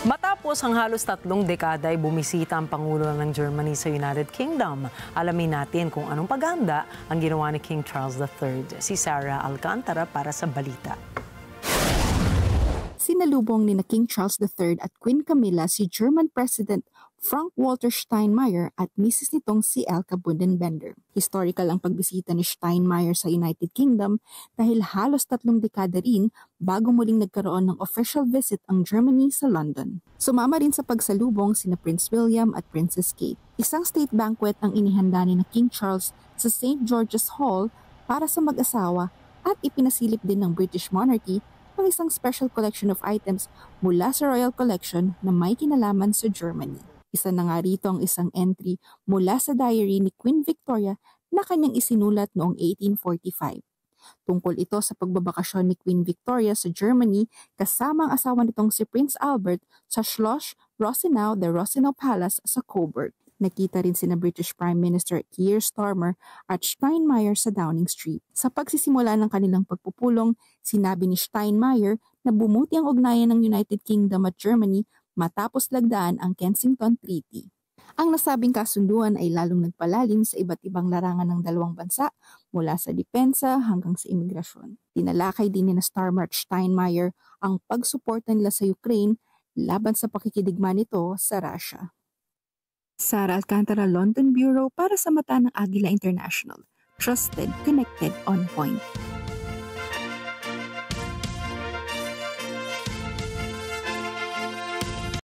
Matapos ang halos 3 dekada ay bumisita ang Pangulo ng Germany sa United Kingdom. Alamin natin kung anong paghahanda ang ginawa ni King Charles III. Si Sarah Alcantara para sa balita. Sinalubong ni King Charles III at Queen Camilla si German President Frank-Walter Steinmeier at Mrs. nitong si Elke Budenbender. Historical ang pagbisita ni Steinmeier sa United Kingdom dahil halos 3 dekada rin bago muling nagkaroon ng official visit ang Germany sa London. Sumama rin sa pagsalubong sina Prince William at Princess Kate. Isang state banquet ang inihanda ni King Charles sa St. George's Hall para sa mag-asawa at ipinasilip din ng British monarchy ang isang special collection of items mula sa Royal Collection na may kinalaman sa Germany. Isa na nga rito ang isang entry mula sa diary ni Queen Victoria na kanyang isinulat noong 1845. Tungkol ito sa pagbabakasyon ni Queen Victoria sa Germany kasama ang asawa nitong si Prince Albert sa Schloss Rosenau, the Rosenau Palace sa Coburg. Nakita rin sina British Prime Minister Keir Starmer at Steinmeier sa Downing Street. Sa pagsisimula ng kanilang pagpupulong, sinabi ni Steinmeier na bumuti ang ugnayan ng United Kingdom at Germany matapos lagdaan ang Kensington Treaty. Ang nasabing kasunduan ay lalong nagpalalim sa iba't ibang larangan ng dalawang bansa mula sa depensa hanggang sa imigrasyon. Tinalakay din ni Starmer at Steinmeier ang pagsuporta nila sa Ukraine laban sa pakikidigma nito sa Russia. Sarah Alcantara, London Bureau para sa mata ng Agila International. Trusted, connected, on point.